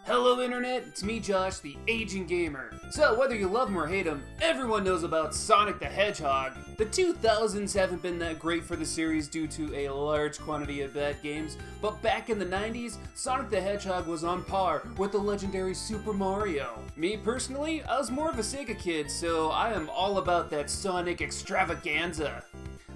Hello Internet, it's me Josh, the Aging Gamer. So whether you love him or hate him, everyone knows about Sonic the Hedgehog. The 2000s haven't been that great for the series due to a large quantity of bad games, but back in the 90s, Sonic the Hedgehog was on par with the legendary Super Mario. Me personally, I was more of a Sega kid, so I am all about that Sonic extravaganza.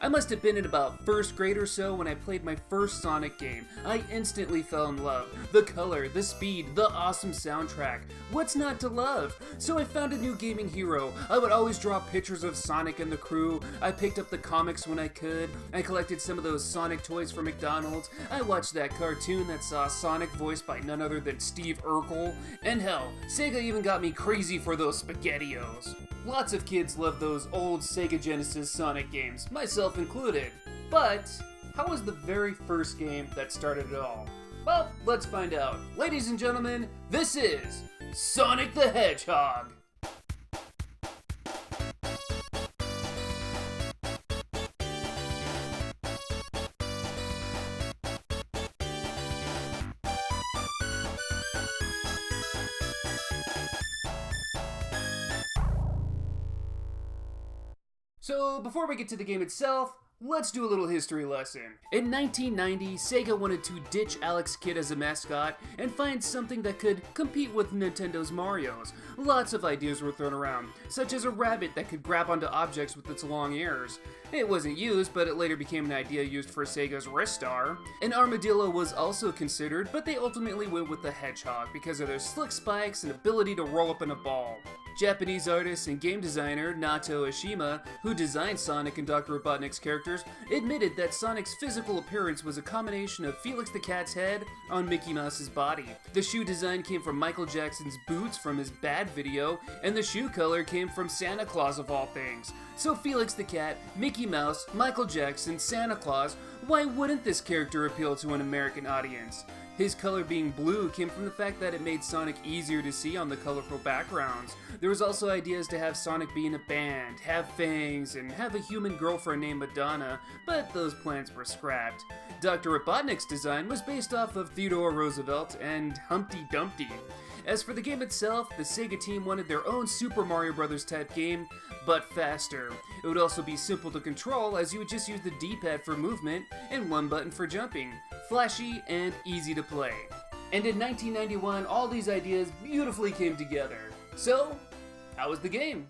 I must have been in about first grade or so when I played my first Sonic game. I instantly fell in love. The color, the speed, the awesome soundtrack. What's not to love? So I found a new gaming hero. I would always draw pictures of Sonic and the crew. I picked up the comics when I could. I collected some of those Sonic toys from McDonald's. I watched that cartoon that saw Sonic voiced by none other than Steve Urkel. And hell, Sega even got me crazy for those SpaghettiOs. Lots of kids love those old Sega Genesis Sonic games, myself included. But, how was the very first game that started it all? Well, let's find out. Ladies and gentlemen, this is Sonic the Hedgehog! So, before we get to the game itself, let's do a little history lesson. In 1990, Sega wanted to ditch Alex Kidd as a mascot and find something that could compete with Nintendo's Mario's. Lots of ideas were thrown around, such as a rabbit that could grab onto objects with its long ears. It wasn't used, but it later became an idea used for Sega's Ristar. An armadillo was also considered, but they ultimately went with the hedgehog because of their slick spikes and ability to roll up in a ball. Japanese artist and game designer Nato Oshima, who designed Sonic and Dr. Robotnik's characters, admitted that Sonic's physical appearance was a combination of Felix the Cat's head on Mickey Mouse's body. The shoe design came from Michael Jackson's boots from his Bad video, and the shoe color came from Santa Claus of all things. So Felix the Cat, Mickey Mouse, Michael Jackson, Santa Claus, why wouldn't this character appeal to an American audience? His color being blue came from the fact that it made Sonic easier to see on the colorful backgrounds. There was also ideas to have Sonic be in a band, have fangs, and have a human girlfriend named Madonna, but those plans were scrapped. Dr. Robotnik's design was based off of Theodore Roosevelt and Humpty Dumpty. As for the game itself, the Sega team wanted their own Super Mario Bros. Type game, but faster. It would also be simple to control as you would just use the D-pad for movement and one button for jumping. Flashy and easy to play. And in 1991, all these ideas beautifully came together. So, how was the game?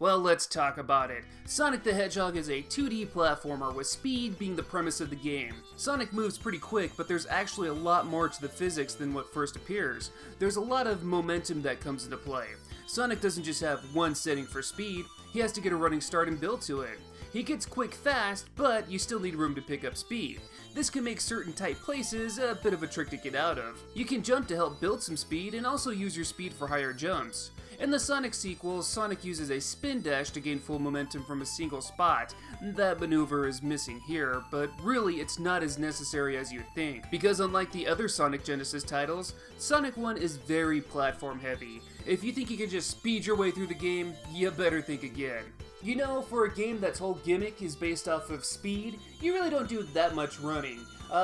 Well, let's talk about it. Sonic the Hedgehog is a 2D platformer with speed being the premise of the game. Sonic moves pretty quick, but there's actually a lot more to the physics than what first appears. There's a lot of momentum that comes into play. Sonic doesn't just have one setting for speed, he has to get a running start and build to it. He gets quick fast, but you still need room to pick up speed. This can make certain tight places a bit of a trick to get out of. You can jump to help build some speed and also use your speed for higher jumps. In the Sonic sequels, Sonic uses a spin dash to gain full momentum from a single spot. That maneuver is missing here, but really it's not as necessary as you'd think, because unlike the other Sonic Genesis titles, Sonic 1 is very platform heavy. If you think you can just speed your way through the game, you better think again. You know, for a game that's whole gimmick is based off of speed, you really don't do that much running.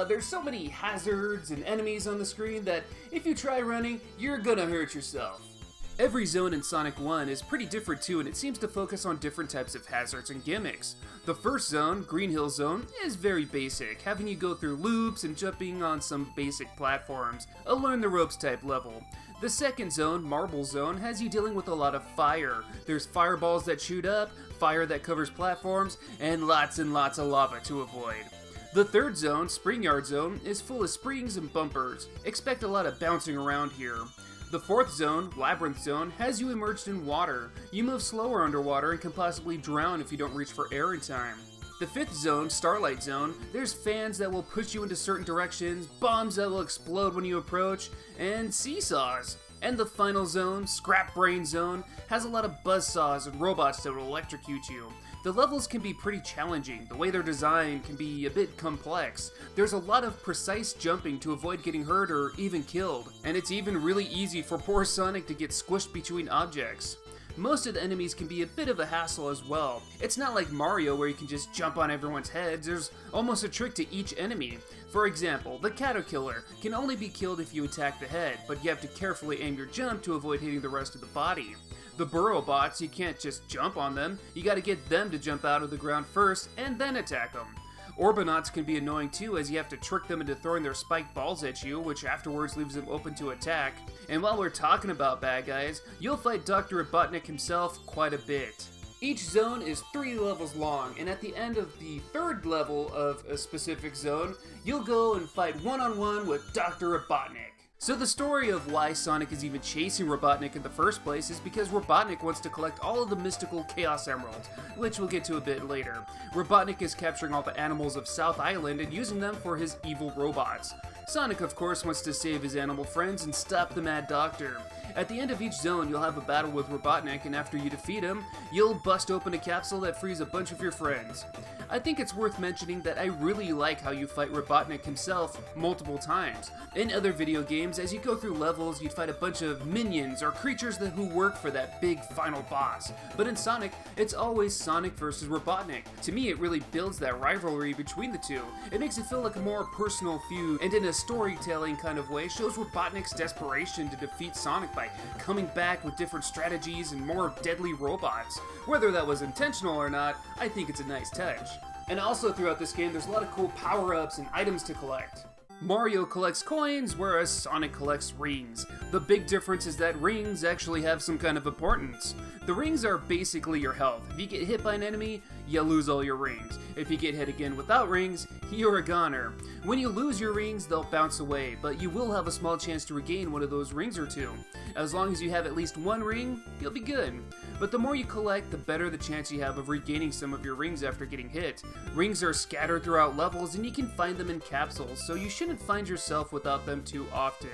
There's so many hazards and enemies on the screen that if you try running, you're gonna hurt yourself. Every zone in Sonic 1 is pretty different too, and it seems to focus on different types of hazards and gimmicks. The first zone, Green Hill Zone, is very basic, having you go through loops and jumping on some basic platforms, a learn the ropes type level. The second zone, Marble Zone, has you dealing with a lot of fire. There's fireballs that shoot up, fire that covers platforms, and lots of lava to avoid. The third zone, Springyard Zone, is full of springs and bumpers. Expect a lot of bouncing around here. The fourth zone, Labyrinth Zone, has you immersed in water. You move slower underwater and can possibly drown if you don't reach for air in time. The fifth zone, Starlight Zone, there's fans that will push you into certain directions, bombs that will explode when you approach, and seesaws. And the final zone, Scrap Brain Zone, has a lot of buzzsaws and robots that will electrocute you. The levels can be pretty challenging. The way they're designed can be a bit complex. There's a lot of precise jumping to avoid getting hurt or even killed, and it's even really easy for poor Sonic to get squished between objects. Most of the enemies can be a bit of a hassle as well. It's not like Mario where you can just jump on everyone's heads. There's almost a trick to each enemy. For example, the Caterpillar can only be killed if you attack the head, but you have to carefully aim your jump to avoid hitting the rest of the body. The Burrow bots, you can't just jump on them, you gotta get them to jump out of the ground first and then attack them. Orbinauts can be annoying too, as you have to trick them into throwing their spiked balls at you, which afterwards leaves them open to attack. And while we're talking about bad guys, you'll fight Dr. Robotnik himself quite a bit. Each zone is 3 levels long, and at the end of the 3rd level of a specific zone, you'll go and fight one-on-one with Dr. Robotnik. So the story of why Sonic is even chasing Robotnik in the first place is because Robotnik wants to collect all of the mystical Chaos Emeralds, which we'll get to a bit later. Robotnik is capturing all the animals of South Island and using them for his evil robots. Sonic, of course, wants to save his animal friends and stop the Mad Doctor. At the end of each zone, you'll have a battle with Robotnik, and after you defeat him, you'll bust open a capsule that frees a bunch of your friends. I think it's worth mentioning that I really like how you fight Robotnik himself multiple times. In other video games, as you go through levels, you'd fight a bunch of minions or creatures who work for that big final boss. But in Sonic, it's always Sonic versus Robotnik. To me, it really builds that rivalry between the two. It makes it feel like a more personal feud, and in a storytelling kind of way, shows Robotnik's desperation to defeat Sonic by coming back with different strategies and more deadly robots. Whether that was intentional or not, I think it's a nice touch. And also throughout this game, there's a lot of cool power-ups and items to collect. Mario collects coins, whereas Sonic collects rings. The big difference is that rings actually have some kind of importance. The rings are basically your health. If you get hit by an enemy, you lose all your rings. If you get hit again without rings, you're a goner. When you lose your rings, they'll bounce away, but you will have a small chance to regain one of those rings or two. As long as you have at least one ring, you'll be good. But the more you collect, the better the chance you have of regaining some of your rings after getting hit. Rings are scattered throughout levels, and you can find them in capsules, so you shouldn't find yourself without them too often.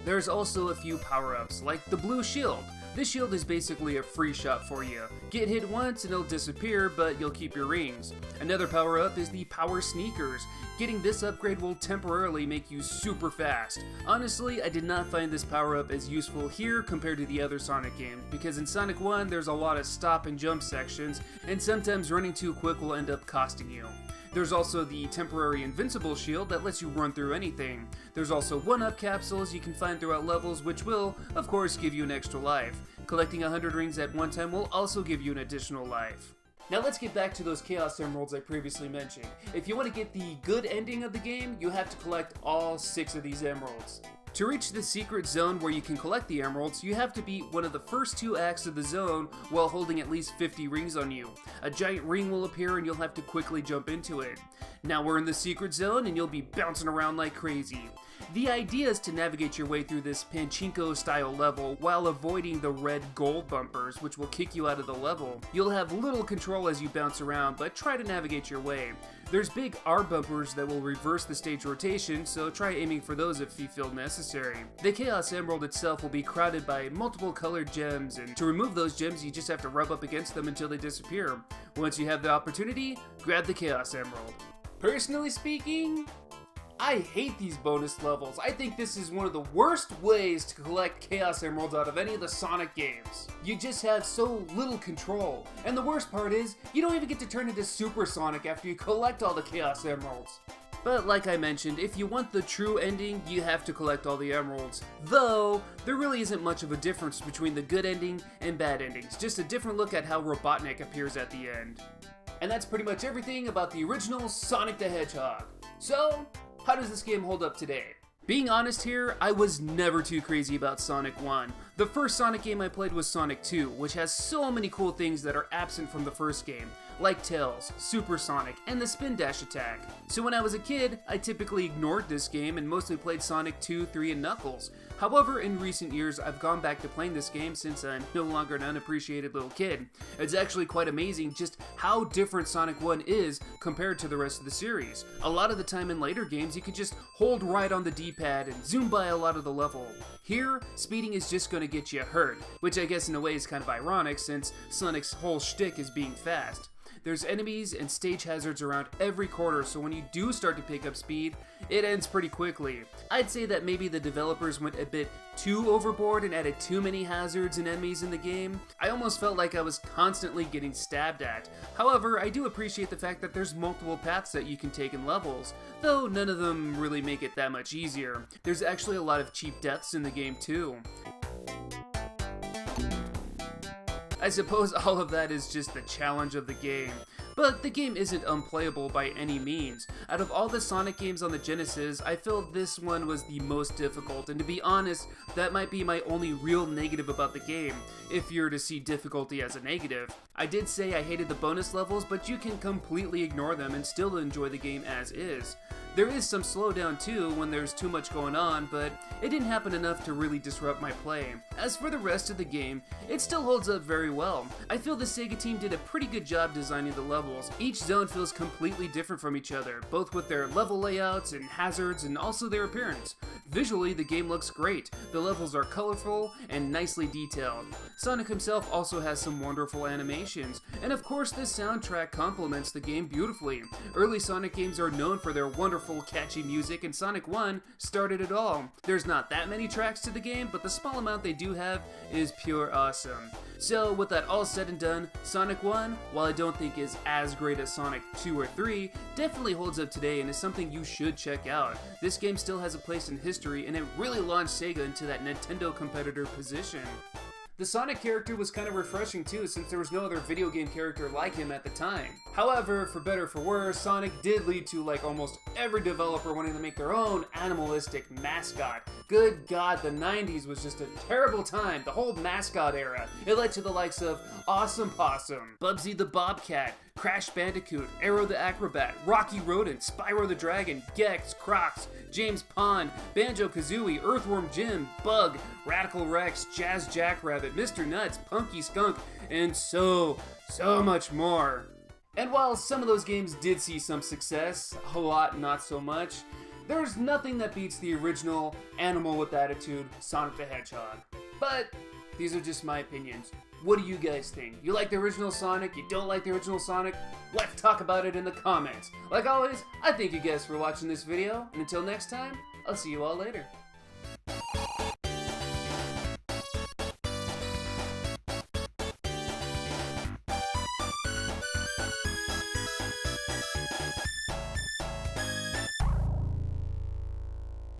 There's also a few power-ups, like the blue shield. This shield is basically a free shot for you. Get hit once and it'll disappear, but you'll keep your rings. Another power-up is the power sneakers. Getting this upgrade will temporarily make you super fast. Honestly, I did not find this power-up as useful here compared to the other Sonic games, because in Sonic 1 there's a lot of stop and jump sections, and sometimes running too quick will end up costing you. There's also the temporary invincible shield that lets you run through anything. There's also 1-up capsules you can find throughout levels, which will, of course, give you an extra life. Collecting 100 rings at one time will also give you an additional life. Now let's get back to those Chaos Emeralds I previously mentioned. If you want to get the good ending of the game, you have to collect all 6 of these emeralds. To reach the secret zone where you can collect the emeralds, you have to beat one of the first 2 acts of the zone while holding at least 50 rings on you. A giant ring will appear and you'll have to quickly jump into it. Now we're in the secret zone and you'll be bouncing around like crazy. The idea is to navigate your way through this Pachinko style level while avoiding the red gold bumpers, which will kick you out of the level. You'll have little control as you bounce around, but try to navigate your way. There's big R bumpers that will reverse the stage rotation, so try aiming for those if you feel necessary. The Chaos Emerald itself will be crowded by multiple colored gems, and to remove those gems you just have to rub up against them until they disappear. Once you have the opportunity, grab the Chaos Emerald. Personally speaking, I hate these bonus levels. I think this is one of the worst ways to collect Chaos Emeralds out of any of the Sonic games. You just have so little control. And the worst part is, you don't even get to turn into Super Sonic after you collect all the Chaos Emeralds. But like I mentioned, if you want the true ending, you have to collect all the emeralds. Though, there really isn't much of a difference between the good ending and bad endings, just a different look at how Robotnik appears at the end. And that's pretty much everything about the original Sonic the Hedgehog. So, how does this game hold up today? Being honest here, I was never too crazy about Sonic 1. The first Sonic game I played was Sonic 2, which has so many cool things that are absent from the first game, like Tails, Super Sonic, and the spin dash attack. So when I was a kid, I typically ignored this game and mostly played Sonic 2, 3, and Knuckles. However, in recent years, I've gone back to playing this game since I'm no longer an unappreciated little kid. It's actually quite amazing just how different Sonic 1 is compared to the rest of the series. A lot of the time in later games, you could just hold right on the D-pad and zoom by a lot of the level. Here, speeding is just going to get you hurt, which I guess in a way is kind of ironic since Sonic's whole shtick is being fast. There's enemies and stage hazards around every corner, so when you do start to pick up speed, it ends pretty quickly. I'd say that maybe the developers went a bit too overboard and added too many hazards and enemies in the game. I almost felt like I was constantly getting stabbed at. However, I do appreciate the fact that there's multiple paths that you can take in levels, though none of them really make it that much easier. There's actually a lot of cheap deaths in the game too. I suppose all of that is just the challenge of the game. But the game isn't unplayable by any means. Out of all the Sonic games on the Genesis, I feel this one was the most difficult, and to be honest, that might be my only real negative about the game, if you're to see difficulty as a negative. I did say I hated the bonus levels, but you can completely ignore them and still enjoy the game as is. There is some slowdown too when there's too much going on, but it didn't happen enough to really disrupt my play. As for the rest of the game, it still holds up very well. I feel the Sega team did a pretty good job designing the levels. Each zone feels completely different from each other, both with their level layouts and hazards and also their appearance. Visually, the game looks great. The levels are colorful and nicely detailed. Sonic himself also has some wonderful animations, and of course the soundtrack complements the game beautifully. Early Sonic games are known for their wonderful catchy music, and Sonic 1 started it all. There's not that many tracks to the game, but the small amount they do have is pure awesome. So with that all said and done, Sonic 1, while I don't think is as great as Sonic 2 or 3, definitely holds up today and is something you should check out. This game still has a place in history, and it really launched Sega into that Nintendo competitor position. The Sonic character was kind of refreshing too, since there was no other video game character like him at the time. However, for better or for worse, Sonic did lead to like almost every developer wanting to make their own animalistic mascot. Good God, the 90s was just a terrible time, the whole mascot era. It led to the likes of Awesome Possum, Bubsy the Bobcat, Crash Bandicoot, Arrow the Acrobat, Rocky Rodent, Spyro the Dragon, Gex, Crocs, James Pond, Banjo-Kazooie, Earthworm Jim, Bug, Radical Rex, Jazz Jackrabbit, Mr. Nuts, Punky Skunk, and so much more. And while some of those games did see some success, a lot not so much, there's nothing that beats the original Animal with Attitude, Sonic the Hedgehog. But these are just my opinions. What do you guys think? You like the original Sonic? You don't like the original Sonic? Let's talk about it in the comments. Like always, I thank you guys for watching this video, and until next time, I'll see you all later.